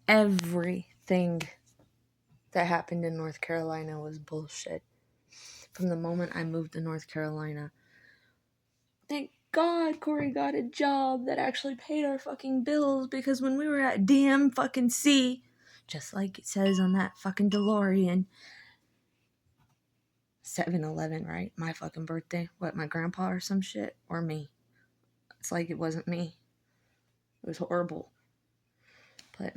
Everything that happened in North Carolina was bullshit. From the moment I moved to North Carolina, thank God Corey got a job that actually paid our fucking bills, because when we were at DM fucking C, just like it says on that fucking DeLorean, 7-Eleven, right? My fucking birthday. What, my grandpa or some shit? Or me? It's like it wasn't me. It was horrible. But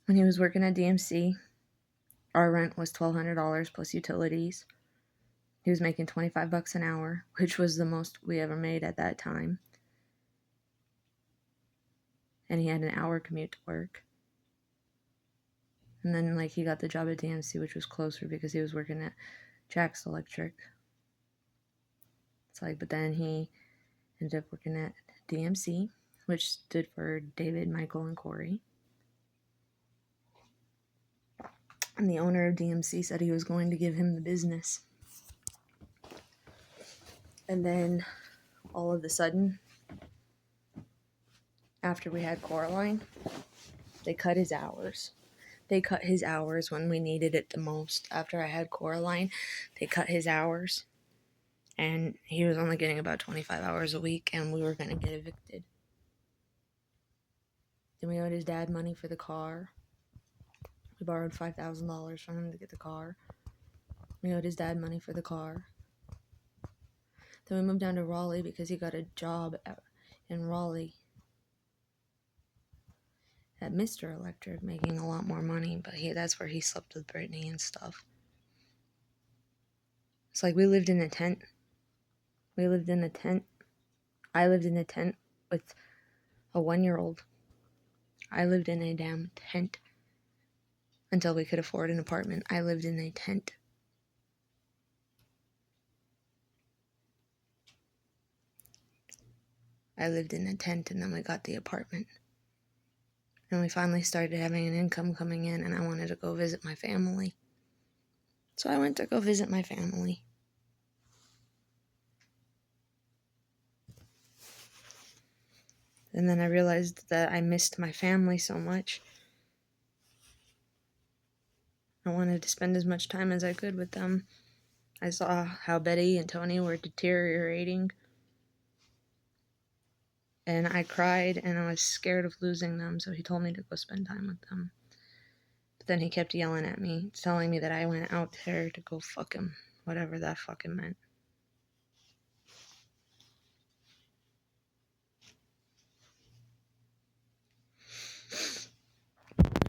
when he was working at DMC, our rent was $1,200 plus utilities. He was making $25 an hour, which was the most we ever made at that time. And he had an hour commute to work. And then, he got the job at DMC, which was closer because he was working at Jack's Electric. But then he ended up working at DMC, which stood for David, Michael, and Corey. And the owner of DMC said he was going to give him the business. And then, all of a sudden, after we had Coraline, they cut his hours. They cut his hours when we needed it the most. After I had Coraline, they cut his hours. And he was only getting about 25 hours a week, and we were going to get evicted. Then we owed his dad money for the car. We borrowed $5,000 from him to get the car. We owed his dad money for the car. Then we moved down to Raleigh because he got a job in Raleigh at Mr. Electric, making a lot more money, but that's where he slept with Brittany and stuff. It's like we lived in a tent. I lived in a tent with a 1-year-old. I lived in a damn tent until we could afford an apartment. I lived in a tent. I lived in a tent, and then we got the apartment. And we finally started having an income coming in, and I wanted to go visit my family. So I went to go visit my family. And then I realized that I missed my family so much. I wanted to spend as much time as I could with them. I saw how Betty and Tony were deteriorating. And I cried, and I was scared of losing them, so he told me to go spend time with them. But then he kept yelling at me, telling me that I went out there to go fuck him, whatever that fucking meant.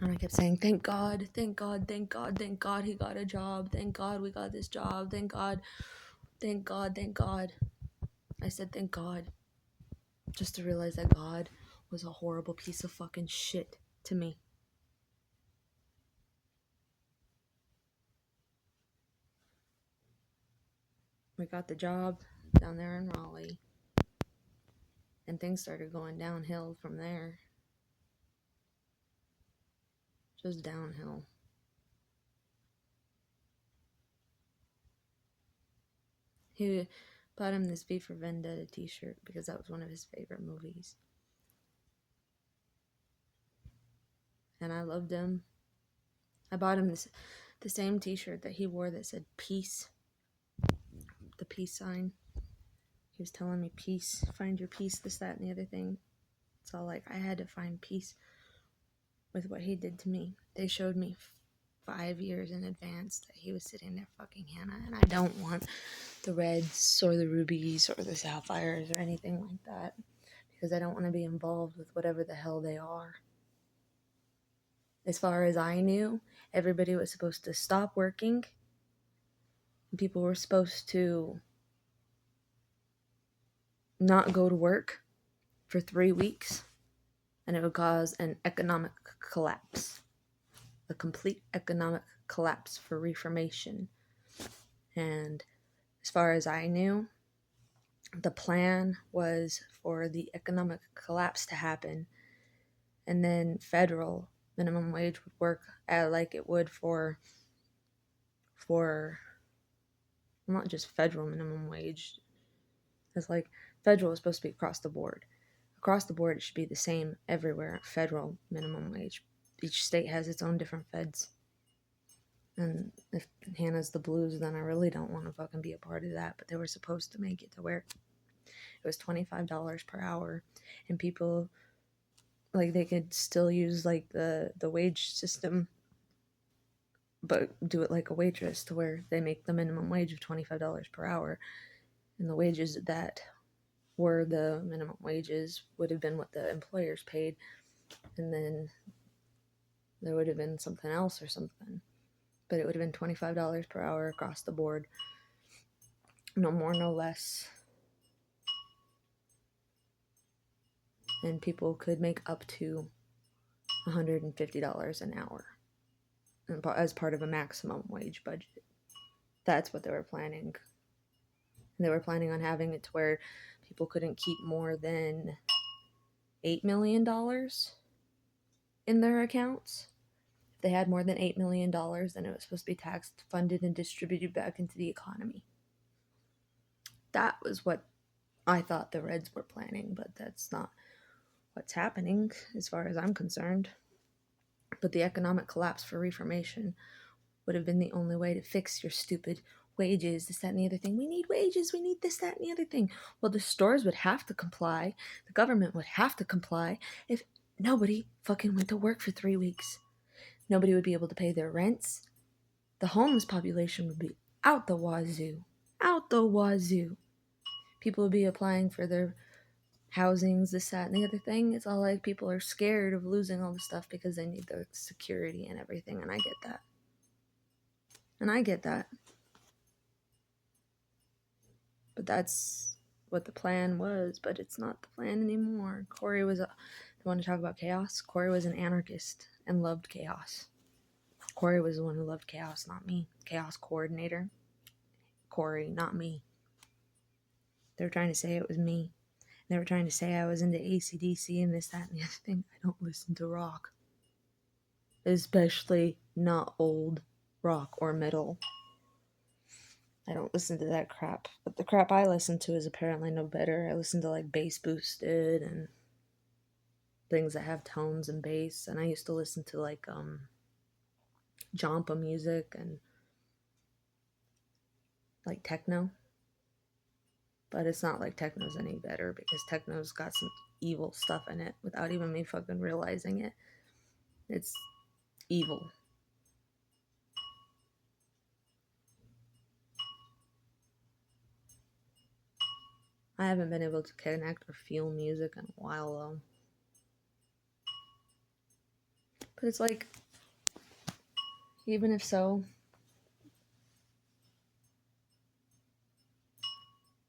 And I kept saying, thank God, thank God, thank God, thank God he got a job. Thank God we got this job. Thank God, thank God, thank God. I said, thank God. Just to realize that God was a horrible piece of fucking shit to me. We got the job down there in Raleigh. And things started going downhill from there. Just downhill. He bought him this V for Vendetta t-shirt because that was one of his favorite movies. And I loved him. I bought him the same t-shirt that he wore that said peace. The peace sign. He was telling me peace, find your peace, this, that, and the other thing. So I had to find peace with what he did to me. They showed me 5 years in advance that he was sitting there fucking Hannah, and I don't want the reds or the rubies or the sapphires or anything like that, because I don't want to be involved with whatever the hell they are. As far as I knew, everybody was supposed to stop working, and people were supposed to not go to work for 3 weeks, and it would cause an economic collapse. A complete economic collapse for Reformation. And as far as I knew, the plan was for the economic collapse to happen, and then federal minimum wage would work like it would for not just federal minimum wage. It's federal is supposed to be across the board. Across the board, it should be the same everywhere, federal minimum wage. Each state has its own different feds. And if Hannah's the Blues, then I really don't want to fucking be a part of that. But they were supposed to make it to where it was $25 per hour. And people, like, they could still use, like, the wage system, but do it like a waitress, to where they make the minimum wage of $25 per hour. And the wages that were the minimum wages would have been what the employers paid. And then there would have been something else or something. But it would have been $25 per hour across the board. No more, no less. And people could make up to $150 an hour as part of a maximum wage budget. That's what they were planning. They were planning on having it to where people couldn't keep more than $8 million in their accounts. If they had more than $8 million, then it was supposed to be taxed, funded, and distributed back into the economy. That was what I thought the Reds were planning, but that's not what's happening as far as I'm concerned. But the economic collapse for Reformation would have been the only way to fix your stupid wages, this, that, and the other thing. We need wages, we need this, that, and the other thing. Well, the stores would have to comply. The government would have to comply. If nobody fucking went to work for 3 weeks, nobody would be able to pay their rents. The homeless population would be out the wazoo. Out the wazoo. People would be applying for their housings, this, that, and the other thing. It's all like people are scared of losing all the stuff because they need the security and everything, and I get that. But that's what the plan was, but it's not the plan anymore. Corey was, you want to talk about chaos? Corey was an anarchist and loved chaos. Corey was the one who loved chaos, not me. Chaos coordinator. Corey, not me. They were trying to say it was me. They were trying to say I was into AC/DC and this, that, and the other thing. I don't listen to rock. Especially not old rock or metal. I don't listen to that crap. But the crap I listen to is apparently no better. I listen to like bass boosted and things that have tones and bass. And I used to listen to like Jompa music and like techno. But it's not like techno's any better, because techno's got some evil stuff in it without even me fucking realizing it. It's evil. I haven't been able to connect or feel music in a while though. But it's like, even if so,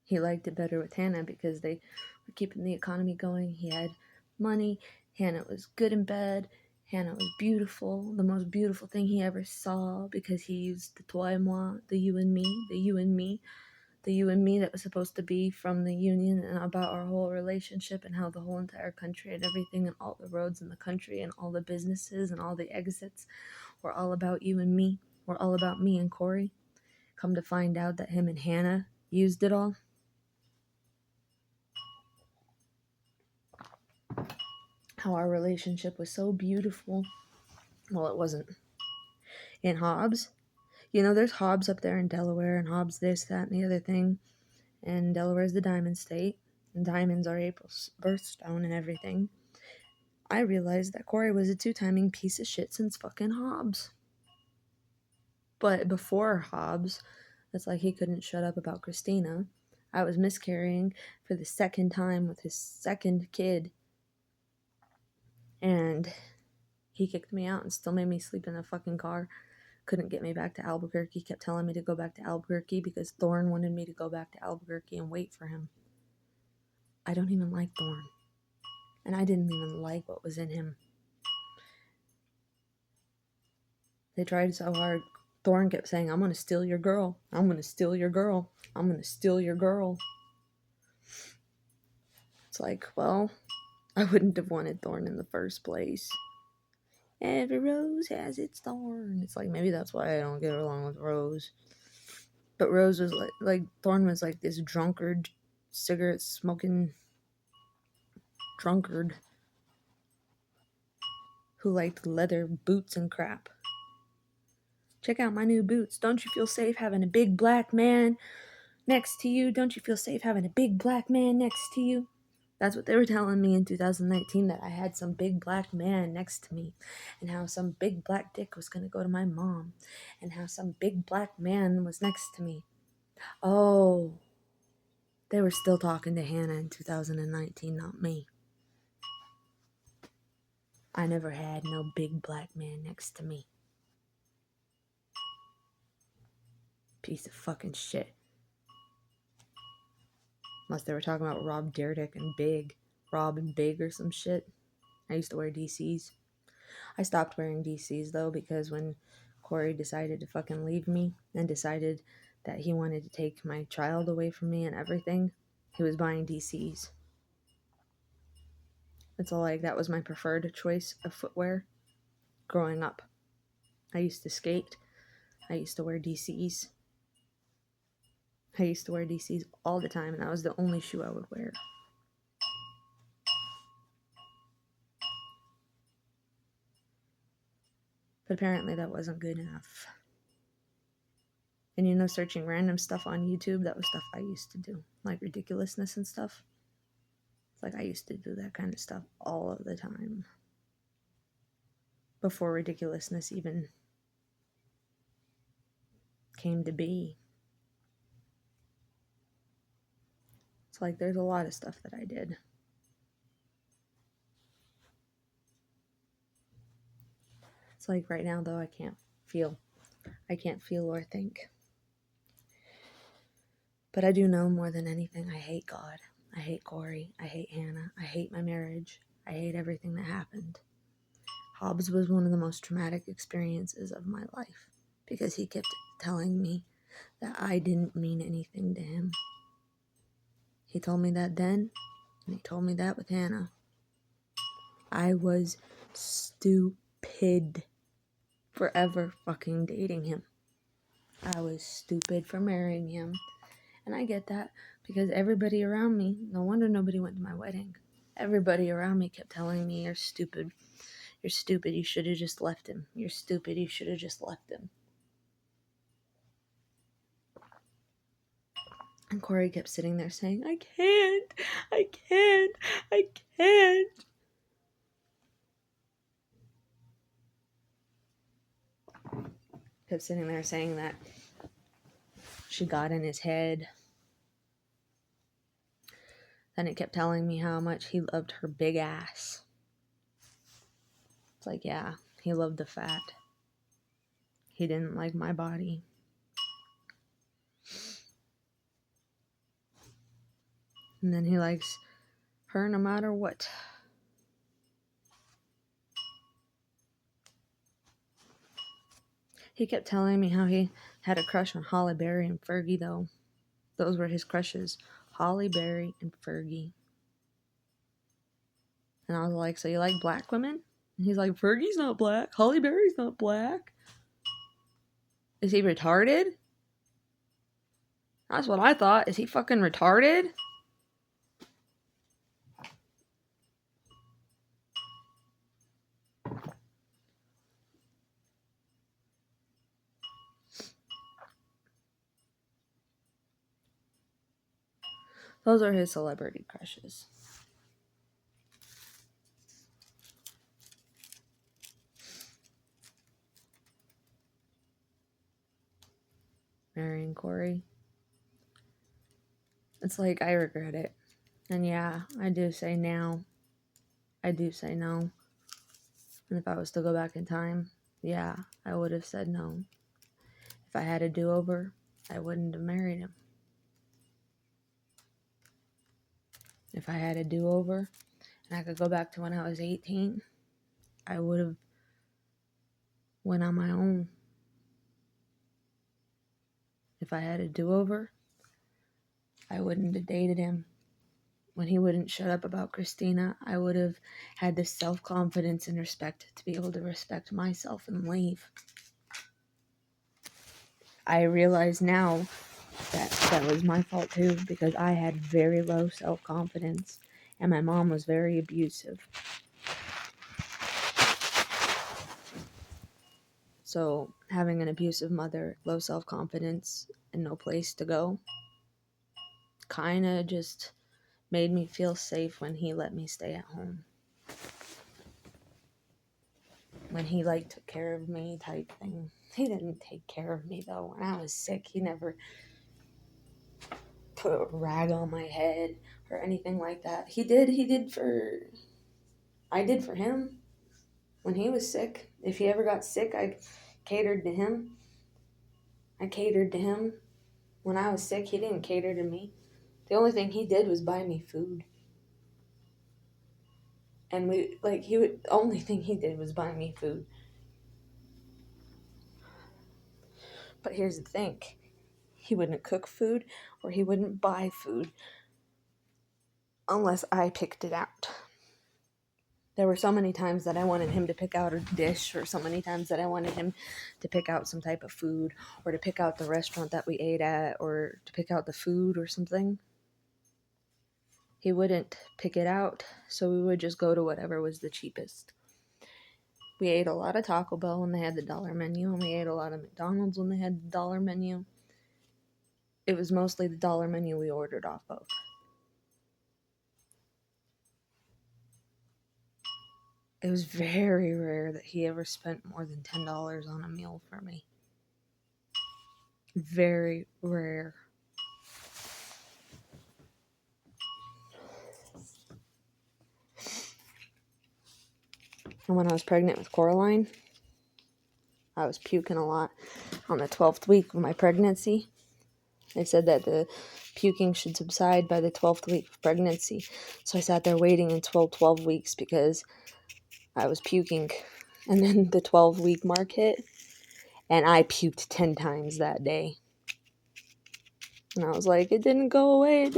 he liked it better with Hannah because they were keeping the economy going. He had money. Hannah was good in bed. Hannah was beautiful, the most beautiful thing he ever saw, because he used the toi et moi, the you and me, the you and me, the you and me that was supposed to be from the Union, and about our whole relationship and how the whole entire country and everything and all the roads in the country and all the businesses and all the exits were all about you and me. Were all about me and Corey. Come to find out that him and Hannah used it all. How our relationship was so beautiful. Well, it wasn't. In Hobbs, you know, there's Hobbs up there in Delaware, and Hobbs this, that, and the other thing. And Delaware's the diamond state, and diamonds are April's birthstone and everything. I realized that Corey was a two-timing piece of shit since fucking Hobbs. But before Hobbs, it's like he couldn't shut up about Christina. I was miscarrying for the second time with his second kid. And he kicked me out and still made me sleep in a fucking car. Couldn't get me back to Albuquerque. Kept telling me to go back to Albuquerque because Thorne wanted me to go back to Albuquerque and wait for him. I don't even like Thorne. And I didn't even like what was in him. They tried so hard. Thorne kept saying, I'm going to steal your girl. I'm going to steal your girl. I'm going to steal your girl. It's like, well, I wouldn't have wanted Thorne in the first place. Every rose has its thorn. It's like, maybe that's why I don't get along with Rose. But Rose was like Thorne was like this drunkard, cigarette smoking drunkard who liked leather boots and crap. Check out my new boots. Don't you feel safe having a big black man next to you? Don't you feel safe having a big black man next to you? That's what they were telling me in 2019, that I had some big black man next to me, and how some big black dick was going to go to my mom, and how some big black man was next to me. Oh, they were still talking to Hannah in 2019, not me. I never had no big black man next to me. Piece of fucking shit. Unless they were talking about Rob Dyrdek and Big. Rob and Big or some shit. I used to wear DCs. I stopped wearing DCs though, because when Corey decided to fucking leave me and decided that he wanted to take my child away from me and everything, he was buying DCs. It's all like that was my preferred choice of footwear growing up. I used to skate. I used to wear DCs. I used to wear DCs all the time, and that was the only shoe I would wear. But apparently that wasn't good enough. And you know, searching random stuff on YouTube, that was stuff I used to do. Like ridiculousness and stuff. It's like I used to do that kind of stuff all of the time. Before ridiculousness even came to be. It's like there's a lot of stuff that I did. It's like right now though, I can't feel or think. But I do know more than anything, I hate God. I hate Corey. I hate Hannah. I hate my marriage. I hate everything that happened. Hobbs was one of the most traumatic experiences of my life because he kept telling me that I didn't mean anything to him. He told me that then, and he told me that with Hannah. I was stupid for ever fucking dating him. I was stupid for marrying him. And I get that because everybody around me, no wonder nobody went to my wedding. Everybody around me kept telling me, you're stupid. You're stupid. You should have just left him. You're stupid. You should have just left him. And Corey kept sitting there saying, I can't. Kept sitting there saying that she got in his head. Then it kept telling me how much he loved her big ass. It's like, yeah, he loved the fat. He didn't like my body. And then he likes her no matter what. He kept telling me how he had a crush on Halle Berry and Fergie, though. Those were his crushes. Halle Berry and Fergie. And I was like, so you like black women? And he's like, Fergie's not black. Halle Berry's not black. Is he retarded? That's what I thought. Is he fucking retarded? Those are his celebrity crushes. Marrying Corey. It's like, I regret it. And yeah, I do say now. I do say no. And if I was to go back in time, yeah, I would have said no. If I had a do-over, I wouldn't have married him. If I had a do-over and I could go back to when I was 18, I would have went on my own. If I had a do-over, I wouldn't have dated him. When he wouldn't shut up about Christina, I would have had the self-confidence and respect to be able to respect myself and leave. I realize now that was my fault too, because I had very low self-confidence And my mom was very abusive. So having an abusive mother, low self-confidence, and no place to go, kind of just made me feel safe when he let me stay at home. When he took care of me type thing. He didn't take care of me though. When I was sick, he never put a rag on my head or anything like that. I did for him. When he was sick, if he ever got sick, I catered to him. When I was sick, he didn't cater to me. The only thing he did was buy me food. And the only thing he did was buy me food. But here's the thing. He wouldn't cook food or he wouldn't buy food unless I picked it out. There were so many times that I wanted him to pick out a dish, or so many times that I wanted him to pick out some type of food, or to pick out the restaurant that we ate at, or to pick out the food or something. He wouldn't pick it out, so we would just go to whatever was the cheapest. We ate a lot of Taco Bell when they had the dollar menu, and we ate a lot of McDonald's when they had the dollar menu. It was mostly the dollar menu we ordered off of. It was very rare that he ever spent more than $10 on a meal for me. Very rare. And when I was pregnant with Coraline, I was puking a lot on the 12th week of my pregnancy. They said that the puking should subside by the 12th week of pregnancy. So I sat there waiting until 12 weeks because I was puking. And then the 12-week mark hit, and I puked 10 times that day. And I was like, it didn't go away.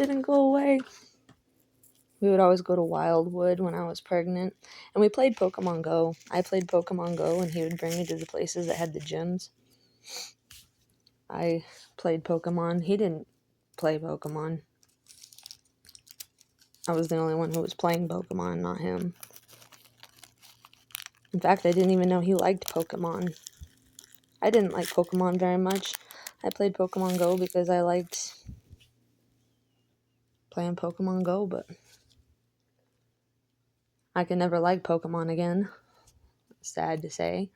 We would always go to Wildwood when I was pregnant. And we played Pokemon Go. I played Pokemon Go, and he would bring me to the places that had the gyms. I played Pokemon. He didn't play Pokemon. I was the only one who was playing Pokemon, not him. In fact, I didn't even know he liked Pokemon. I didn't like Pokemon very much. I played Pokemon Go because I liked playing Pokemon Go, but I could never like Pokemon again. Sad to say.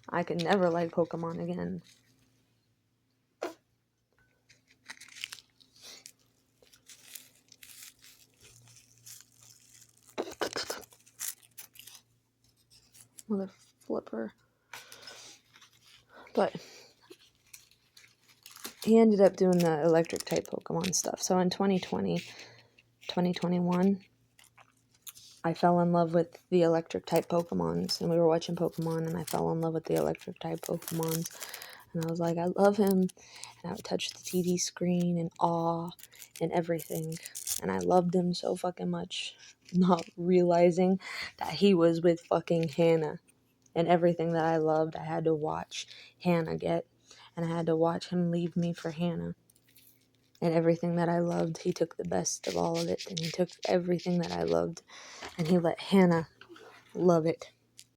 I could never like Pokemon again. Mother flipper. But he ended up doing the electric type Pokemon stuff. So in 2021, I fell in love with the electric type Pokemons. And we were watching Pokemon, and I fell in love with the electric type Pokemons. And I was like, I love him. And I would touch the TV screen and awe and everything. And I loved him so fucking much, not realizing that he was with fucking Hannah. And everything that I loved, I had to watch Hannah get. And I had to watch him leave me for Hannah. And everything that I loved, he took the best of all of it. And he took everything that I loved, and he let Hannah love it.